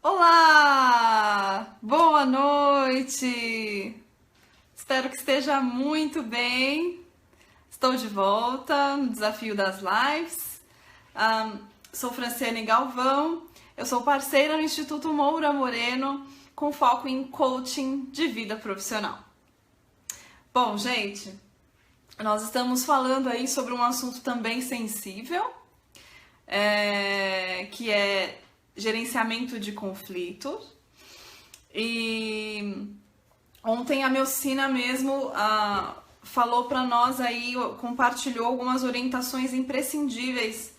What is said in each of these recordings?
Olá! Boa noite! Espero que esteja muito bem. Estou de volta no Desafio das Lives. Sou Franciane Galvão, eu sou parceira no Instituto Moura Moreno, com foco em coaching de vida profissional. Bom, gente, nós estamos falando aí sobre um assunto também sensível, que é gerenciamento de conflitos. E ontem a Melcina mesmo falou para nós aí, compartilhou algumas orientações imprescindíveis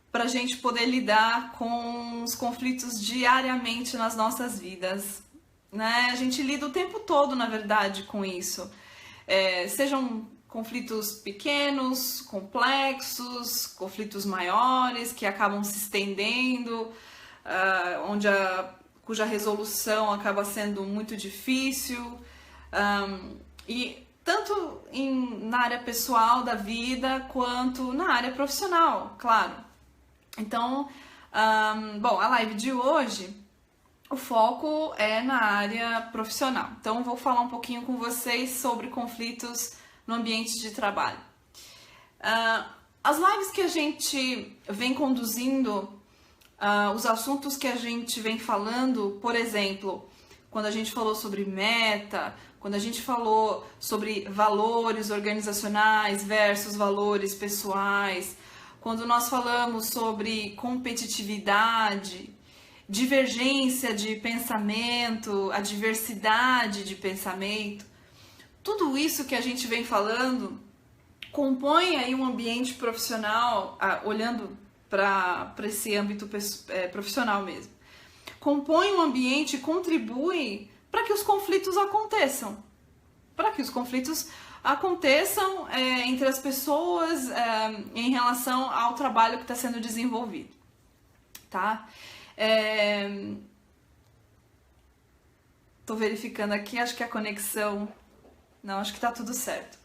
para a gente poder lidar com os conflitos diariamente nas nossas vidas, né? A gente lida o tempo todo, na verdade, com isso. Sejam conflitos pequenos, complexos, conflitos maiores que acabam se estendendo, cuja resolução acaba sendo muito difícil, e tanto na área pessoal da vida quanto na área profissional, claro. Então, bom, a live de hoje, o foco é na área profissional. Então, vou falar um pouquinho com vocês sobre conflitos no ambiente de trabalho. As lives que a gente vem conduzindo, os assuntos que a gente vem falando, por exemplo, quando a gente falou sobre meta, quando a gente falou sobre valores organizacionais versus valores pessoais, quando nós falamos sobre competitividade, divergência de pensamento, a diversidade de pensamento, tudo isso que a gente vem falando compõe aí um ambiente profissional, olhando para esse âmbito profissional mesmo. Compõe um ambiente e contribui para que os conflitos aconteçam. Para que os conflitos aconteçam entre as pessoas em relação ao trabalho que está sendo desenvolvido. Tá? Tô verificando aqui, acho que a conexão... Não, acho que tá tudo certo.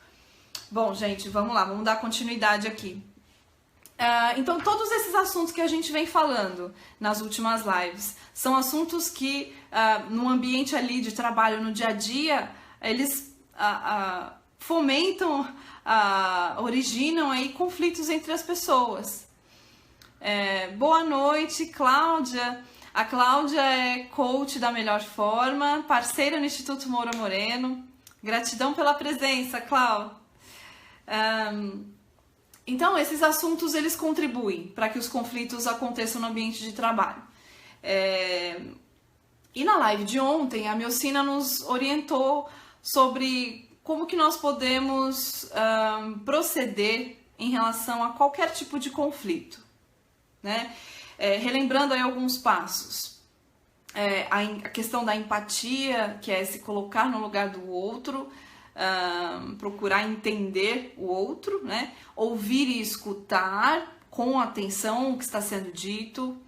Bom, gente, vamos lá, vamos dar continuidade aqui. Então, todos esses assuntos que a gente vem falando nas últimas lives são assuntos que, no ambiente ali de trabalho, no dia a dia, eles fomentam, originam aí conflitos entre as pessoas. Boa noite, Cláudia. A Cláudia é coach da Melhor Forma, parceira no Instituto Moura Moreno. Gratidão pela presença, Cláudia. Então, esses assuntos, eles contribuem para que os conflitos aconteçam no ambiente de trabalho. E na live de ontem, a Melcina nos orientou sobre como que nós podemos proceder em relação a qualquer tipo de conflito, né? Relembrando aí alguns passos. A questão da empatia, que é se colocar no lugar do outro, procurar entender o outro, né? Ouvir e escutar com atenção o que está sendo dito,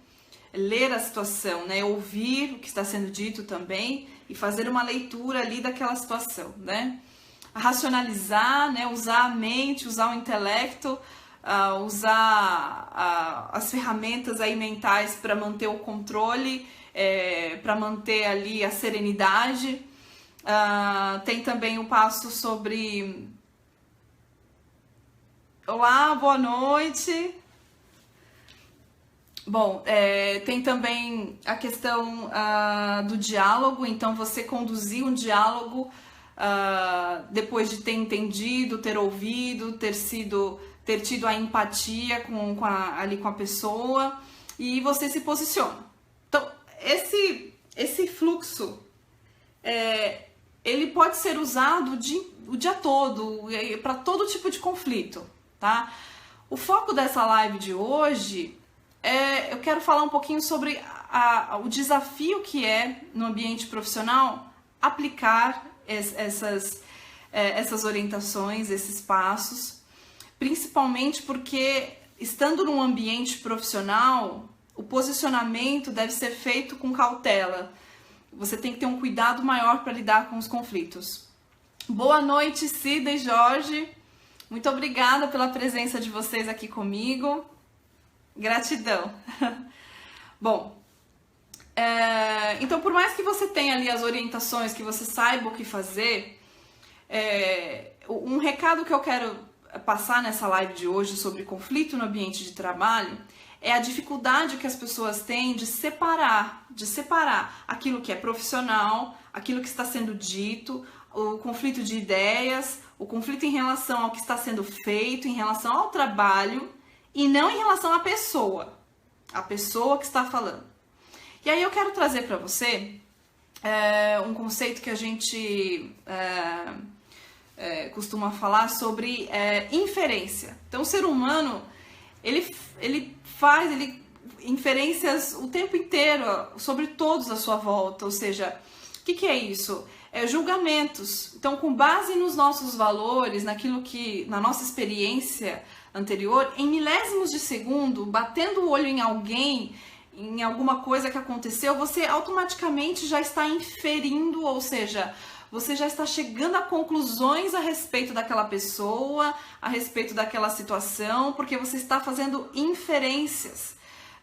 ler a situação, né? Ouvir o que está sendo dito também e fazer uma leitura ali daquela situação, né? Racionalizar, né? Usar a mente, usar o intelecto, usar as ferramentas aí mentais para manter o controle, para manter ali a serenidade. Tem também o passo sobre... Olá, boa noite. Bom, tem também a questão do diálogo. Então, você conduzir um diálogo depois de ter entendido, ter ouvido, ter tido a empatia ali com a pessoa, e você se posiciona. Então, esse fluxo, ele pode ser usado o dia todo, para todo tipo de conflito, tá? O foco dessa live de hoje eu quero falar um pouquinho sobre o desafio que é, no ambiente profissional, aplicar essas orientações, esses passos, principalmente porque, estando num ambiente profissional, o posicionamento deve ser feito com cautela. Você tem que ter um cuidado maior para lidar com os conflitos. Boa noite, Cida e Jorge. Muito obrigada pela presença de vocês aqui comigo. Gratidão. Bom, Então, por mais que você tenha ali as orientações, que você saiba o que fazer, um recado que eu quero passar nessa live de hoje sobre conflito no ambiente de trabalho é a dificuldade que as pessoas têm de separar aquilo que é profissional, aquilo que está sendo dito, o conflito de ideias, o conflito em relação ao que está sendo feito, em relação ao trabalho e não em relação à pessoa que está falando. E aí eu quero trazer para você um conceito que a gente costuma falar sobre inferência. Então, o ser humano, ele faz inferências o tempo inteiro sobre todos à sua volta. Ou seja, o que é isso? Julgamentos. Então, com base nos nossos valores, na nossa experiência anterior, em milésimos de segundo, batendo o olho em alguém, em alguma coisa que aconteceu, você automaticamente já está inferindo, ou seja, você já está chegando a conclusões a respeito daquela pessoa, a respeito daquela situação, porque você está fazendo inferências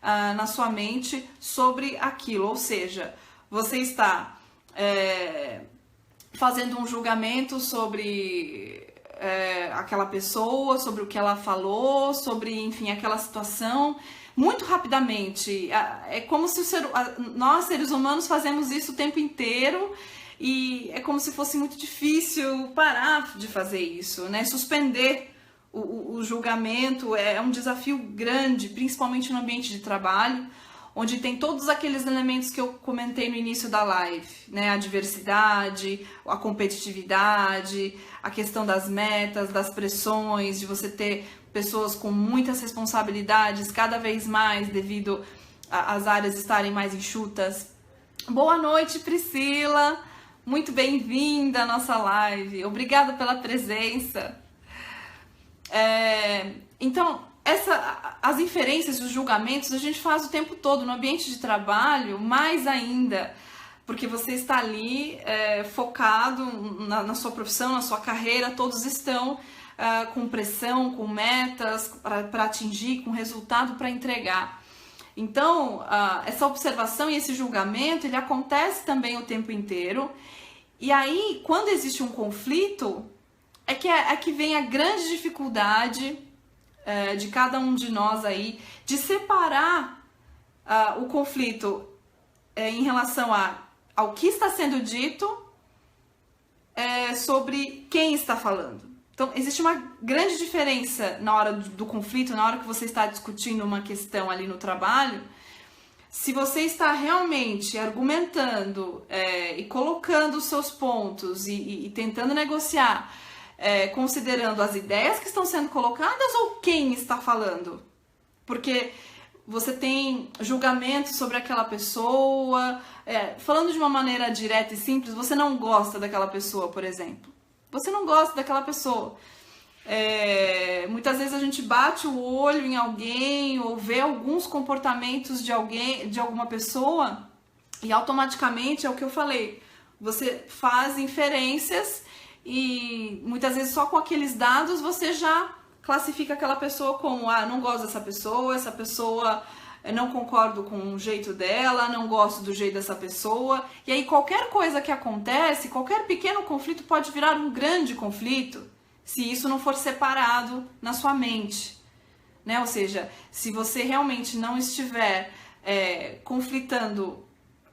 na sua mente sobre aquilo, ou seja, você está fazendo um julgamento sobre aquela pessoa, sobre o que ela falou, sobre, enfim, aquela situação, muito rapidamente. É como se nós, seres humanos, fazemos isso o tempo inteiro e é como se fosse muito difícil parar de fazer isso, né? Suspender o julgamento é um desafio grande, principalmente no ambiente de trabalho, onde tem todos aqueles elementos que eu comentei no início da live, né? A diversidade, a competitividade, a questão das metas, das pressões, de você ter pessoas com muitas responsabilidades cada vez mais devido às áreas estarem mais enxutas. Boa noite, Priscila! Muito bem-vinda à nossa live. Obrigada pela presença. Então, as inferências, os julgamentos, a gente faz o tempo todo no ambiente de trabalho, mais ainda, porque você está ali focado na sua profissão, na sua carreira, todos estão com pressão, com metas para atingir, com resultado para entregar. Então, essa observação e esse julgamento, ele acontece também o tempo inteiro. E aí, quando existe um conflito, é que vem a grande dificuldade de cada um de nós aí, de separar o conflito em relação ao que está sendo dito sobre quem está falando. Então, existe uma grande diferença na hora do conflito, na hora que você está discutindo uma questão ali no trabalho. Se você está realmente argumentando e colocando os seus pontos e tentando negociar, considerando as ideias que estão sendo colocadas ou quem está falando. Porque você tem julgamento sobre aquela pessoa, falando de uma maneira direta e simples, você não gosta daquela pessoa, por exemplo. Você não gosta daquela pessoa. Muitas vezes a gente bate o olho em alguém ou vê alguns comportamentos de alguma pessoa e automaticamente é o que eu falei. Você faz inferências e muitas vezes só com aqueles dados você já classifica aquela pessoa como não gosto dessa pessoa, essa pessoa não concordo com o jeito dela, não gosto do jeito dessa pessoa. E aí qualquer coisa que acontece, qualquer pequeno conflito pode virar um grande conflito se isso não for separado na sua mente, né? Ou seja, se você realmente não estiver conflitando,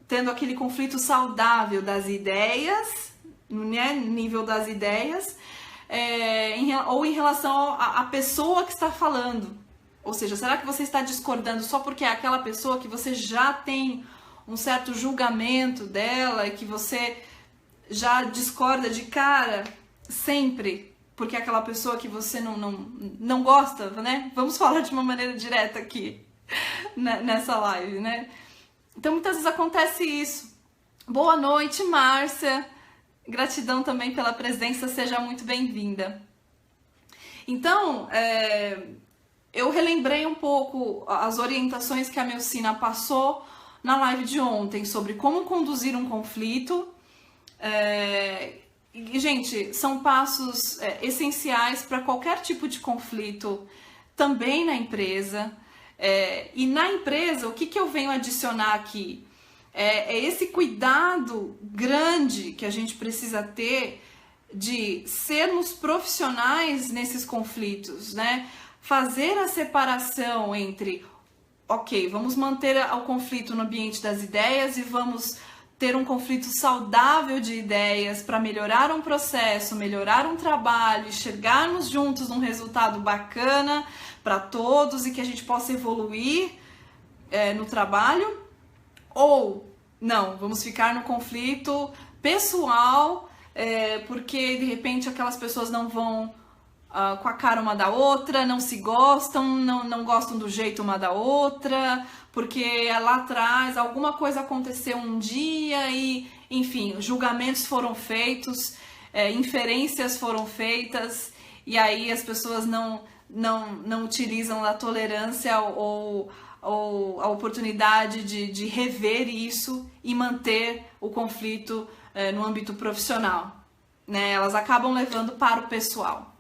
tendo aquele conflito saudável das ideias, né? Nível das ideias, ou em relação à pessoa que está falando. Ou seja, será que você está discordando só porque é aquela pessoa que você já tem um certo julgamento dela e que você já discorda de cara sempre porque é aquela pessoa que você não gosta, né? Vamos falar de uma maneira direta aqui nessa live, né? Então, muitas vezes acontece isso. Boa noite, Márcia. Gratidão também pela presença, seja muito bem-vinda. Então, eu relembrei um pouco as orientações que a Melcina passou na live de ontem sobre como conduzir um conflito. E, gente, são passos essenciais para qualquer tipo de conflito, também na empresa. E na empresa, o que eu venho adicionar aqui? É esse cuidado grande que a gente precisa ter de sermos profissionais nesses conflitos, né? Fazer a separação entre, ok, vamos manter o conflito no ambiente das ideias e vamos ter um conflito saudável de ideias para melhorar um processo, melhorar um trabalho e chegarmos juntos num resultado bacana para todos e que a gente possa evoluir no trabalho. Ou não, vamos ficar no conflito pessoal, porque de repente aquelas pessoas não vão com a cara uma da outra, não se gostam, não gostam do jeito uma da outra, porque lá atrás alguma coisa aconteceu um dia e, enfim, julgamentos foram feitos, inferências foram feitas, e aí as pessoas não utilizam a tolerância ou a oportunidade de rever isso e manter o conflito no âmbito profissional, né? Elas acabam levando para o pessoal.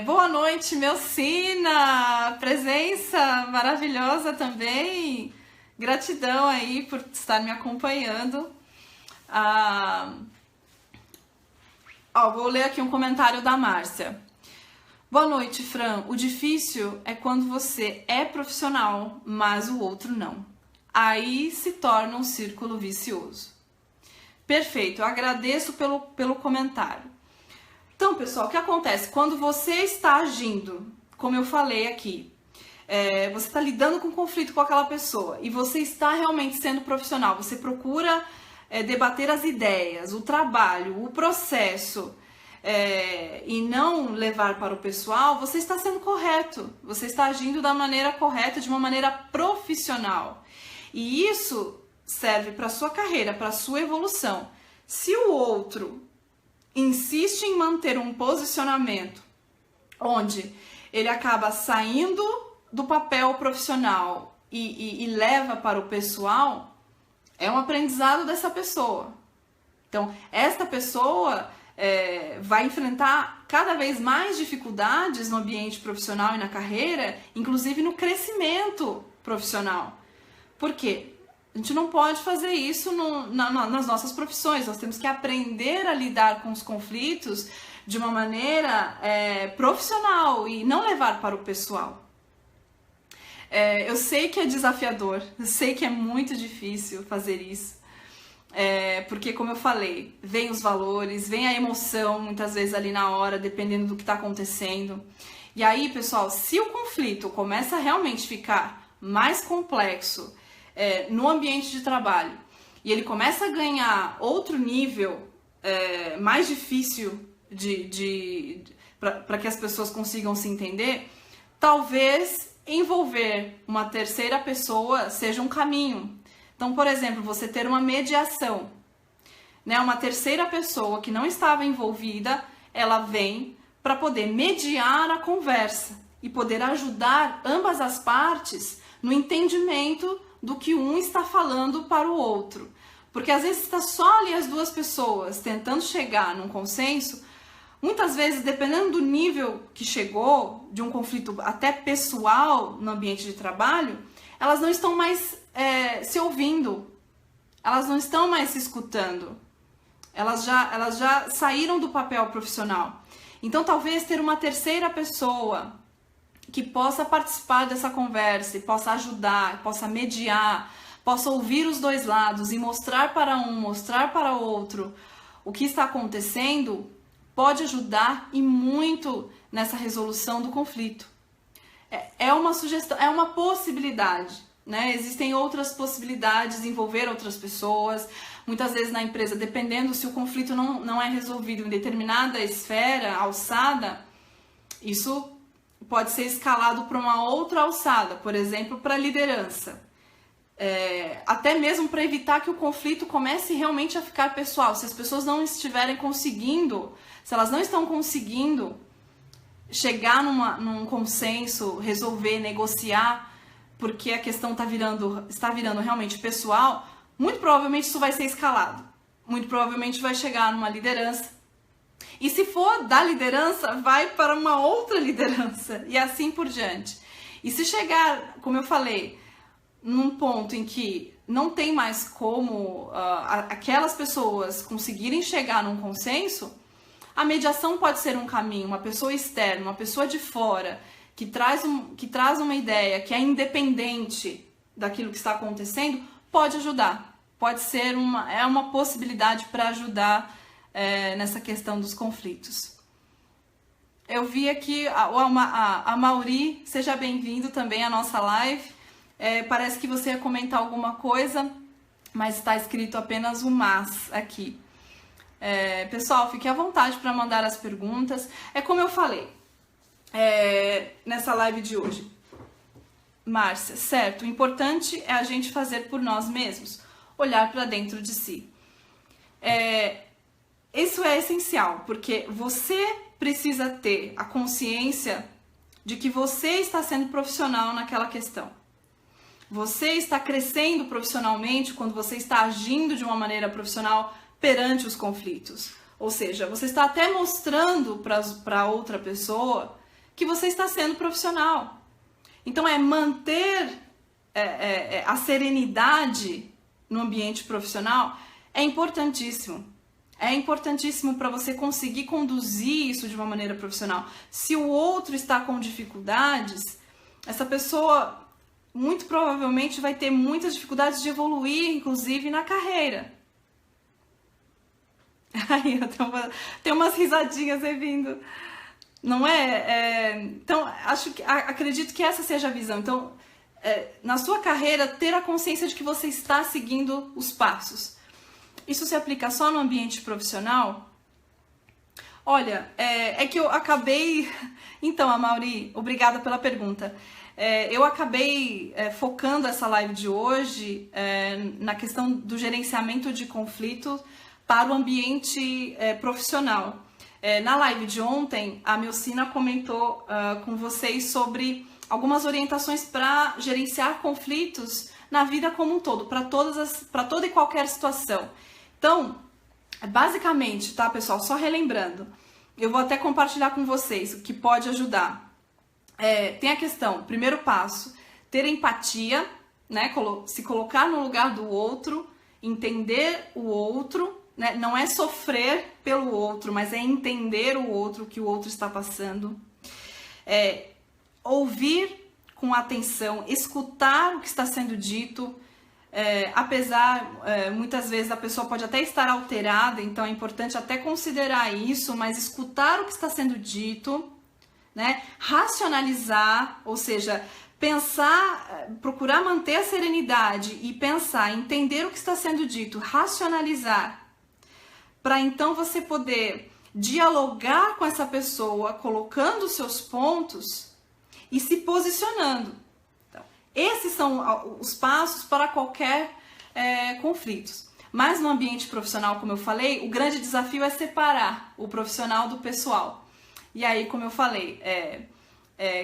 Boa noite, Melcina, presença maravilhosa também, gratidão aí por estar me acompanhando. Vou ler aqui um comentário da Márcia. Boa noite, Fran. O difícil é quando você é profissional, mas o outro não. Aí se torna um círculo vicioso. Perfeito, eu agradeço pelo comentário. Então, pessoal, o que acontece? Quando você está agindo, como eu falei aqui, você está lidando com conflito com aquela pessoa e você está realmente sendo profissional, você procura debater as ideias, o trabalho, o processo, e não levar para o pessoal, você está sendo correto, você está agindo da maneira correta, de uma maneira profissional. E isso serve para a sua carreira, para a sua evolução. Se o outro insiste em manter um posicionamento onde ele acaba saindo do papel profissional e leva para o pessoal, é um aprendizado dessa pessoa. Então, esta pessoa vai enfrentar cada vez mais dificuldades no ambiente profissional e na carreira, inclusive no crescimento profissional. Por quê? A gente não pode fazer isso nas nossas profissões, nós temos que aprender a lidar com os conflitos de uma maneira profissional e não levar para o pessoal. Eu sei que é desafiador, eu sei que é muito difícil fazer isso, porque, como eu falei, vem os valores, vem a emoção muitas vezes ali na hora, dependendo do que está acontecendo. E aí, pessoal, se o conflito começa a realmente ficar mais complexo, no ambiente de trabalho, e ele começa a ganhar outro nível mais difícil para que as pessoas consigam se entender, talvez envolver uma terceira pessoa seja um caminho. Então, por exemplo, você ter uma mediação, né? Uma terceira pessoa que não estava envolvida, ela vem para poder mediar a conversa e poder ajudar ambas as partes no entendimento do que um está falando para o outro. Porque às vezes está só ali as duas pessoas tentando chegar num consenso, muitas vezes, dependendo do nível que chegou, de um conflito até pessoal no ambiente de trabalho, elas não estão mais se ouvindo, elas não estão mais se escutando, elas já saíram do papel profissional. Então talvez ter uma terceira pessoa que possa participar dessa conversa, e possa ajudar, possa mediar, possa ouvir os dois lados e mostrar para um, mostrar para o outro o que está acontecendo, pode ajudar e muito nessa resolução do conflito. É uma sugestão, é uma possibilidade, né? Existem outras possibilidades, envolver outras pessoas. Muitas vezes na empresa, dependendo se o conflito não é resolvido em determinada esfera, alçada, isso pode ser escalado para uma outra alçada, por exemplo, para a liderança. Até mesmo para evitar que o conflito comece realmente a ficar pessoal. Se as pessoas não estiverem conseguindo, se elas não estão conseguindo chegar num consenso, resolver, negociar, porque a questão está virando realmente pessoal, muito provavelmente isso vai ser escalado. Muito provavelmente vai chegar numa liderança. E se for da liderança, vai para uma outra liderança e assim por diante. E se chegar, como eu falei, num ponto em que não tem mais como aquelas pessoas conseguirem chegar num consenso, a mediação pode ser um caminho, uma pessoa externa, uma pessoa de fora, que traz uma ideia que é independente daquilo que está acontecendo, pode ajudar. Pode ser uma possibilidade para ajudar nessa questão dos conflitos. Eu vi aqui a Mauri, seja bem-vindo também à nossa live. Parece que você ia comentar alguma coisa, mas está escrito apenas o mas aqui. Pessoal, fique à vontade para mandar as perguntas. É como eu falei nessa live de hoje. Márcia, certo, o importante é a gente fazer por nós mesmos, olhar para dentro de si. Isso é essencial, porque você precisa ter a consciência de que você está sendo profissional naquela questão. Você está crescendo profissionalmente quando você está agindo de uma maneira profissional perante os conflitos. Ou seja, você está até mostrando para outra pessoa que você está sendo profissional. Então, manter a serenidade no ambiente profissional é importantíssimo. É importantíssimo para você conseguir conduzir isso de uma maneira profissional. Se o outro está com dificuldades, essa pessoa muito provavelmente vai ter muitas dificuldades de evoluir, inclusive na carreira. Aí eu tenho umas risadinhas aí vindo. Não é? Então, acredito que essa seja a visão. Então, na sua carreira, ter a consciência de que você está seguindo os passos. Isso se aplica só no ambiente profissional? Olha, é que eu acabei... Então, Amauri, obrigada pela pergunta. Eu acabei focando essa live de hoje na questão do gerenciamento de conflito para o ambiente profissional. Na live de ontem, a Melcina comentou com vocês sobre algumas orientações para gerenciar conflitos na vida como um todo, para toda e qualquer situação. Então, basicamente, tá, pessoal? Só relembrando, eu vou até compartilhar com vocês o que pode ajudar. Tem a questão, primeiro passo, ter empatia, né? Se colocar no lugar do outro, entender o outro, né? Não é sofrer pelo outro, mas é entender o outro, o que o outro está passando. Ouvir com atenção, escutar o que está sendo dito, apesar, muitas vezes a pessoa pode até estar alterada, então é importante até considerar isso, mas escutar o que está sendo dito, né? Racionalizar, ou seja, pensar, procurar manter a serenidade e pensar, entender o que está sendo dito, racionalizar, para então você poder dialogar com essa pessoa, colocando os seus pontos e se posicionando. Então, esses são os passos para qualquer conflito. Mas no ambiente profissional, como eu falei, o grande desafio é separar o profissional do pessoal. E aí, como eu falei,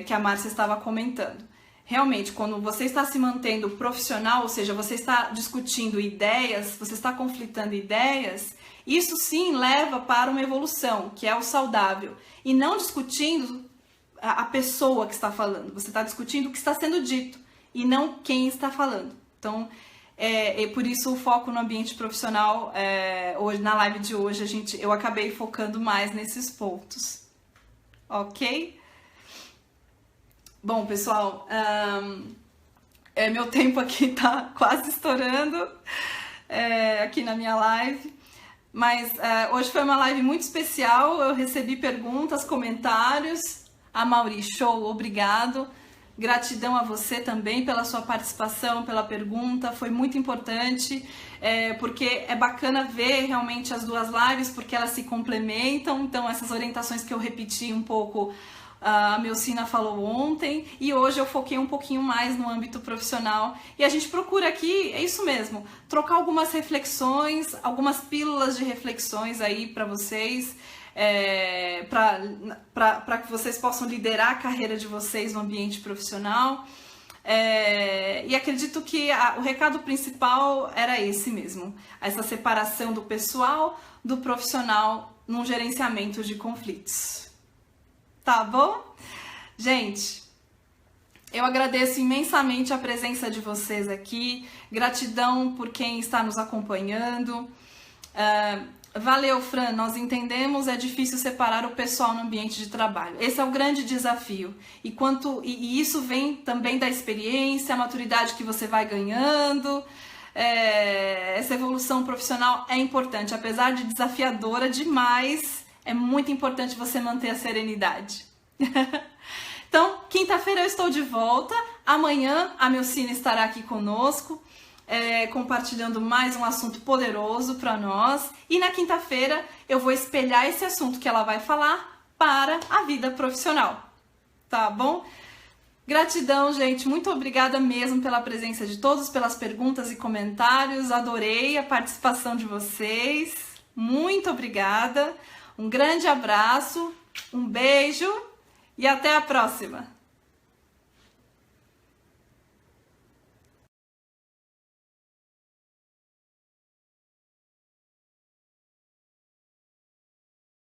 que a Márcia estava comentando, realmente, quando você está se mantendo profissional, ou seja, você está discutindo ideias, você está conflitando ideias, isso sim leva para uma evolução, que é o saudável. E não discutindo a pessoa que está falando, você está discutindo o que está sendo dito e não quem está falando. Então, por isso o foco no ambiente profissional, hoje, na live de hoje, eu acabei focando mais nesses pontos. Ok? Bom, pessoal, meu tempo aqui tá quase estourando aqui na minha live, mas hoje foi uma live muito especial, eu recebi perguntas, comentários. A Mauri, show, obrigado. Gratidão a você também pela sua participação, pela pergunta, foi muito importante, porque é bacana ver realmente as duas lives, porque elas se complementam, então essas orientações que eu repeti um pouco, a Melcina falou ontem, e hoje eu foquei um pouquinho mais no âmbito profissional, e a gente procura aqui, é isso mesmo, trocar algumas reflexões, algumas pílulas de reflexões aí para vocês, para que vocês possam liderar a carreira de vocês no ambiente profissional. E acredito que o recado principal era esse mesmo, essa separação do pessoal do profissional num gerenciamento de conflitos. Tá bom? Gente, Eu agradeço imensamente a presença de vocês aqui, gratidão por quem está nos acompanhando. Valeu, Fran, nós entendemos, é difícil separar o pessoal no ambiente de trabalho. Esse é o grande desafio. E isso vem também da experiência, a maturidade que você vai ganhando. Essa evolução profissional é importante, apesar de desafiadora demais, é muito importante você manter a serenidade. Então, quinta-feira eu estou de volta, amanhã a Melcina estará aqui conosco, compartilhando mais um assunto poderoso para nós, e na quinta-feira eu vou espelhar esse assunto que ela vai falar para a vida profissional, tá bom? Gratidão, gente, muito obrigada mesmo pela presença de todos, pelas perguntas e comentários, adorei a participação de vocês, muito obrigada, um grande abraço, um beijo e até a próxima!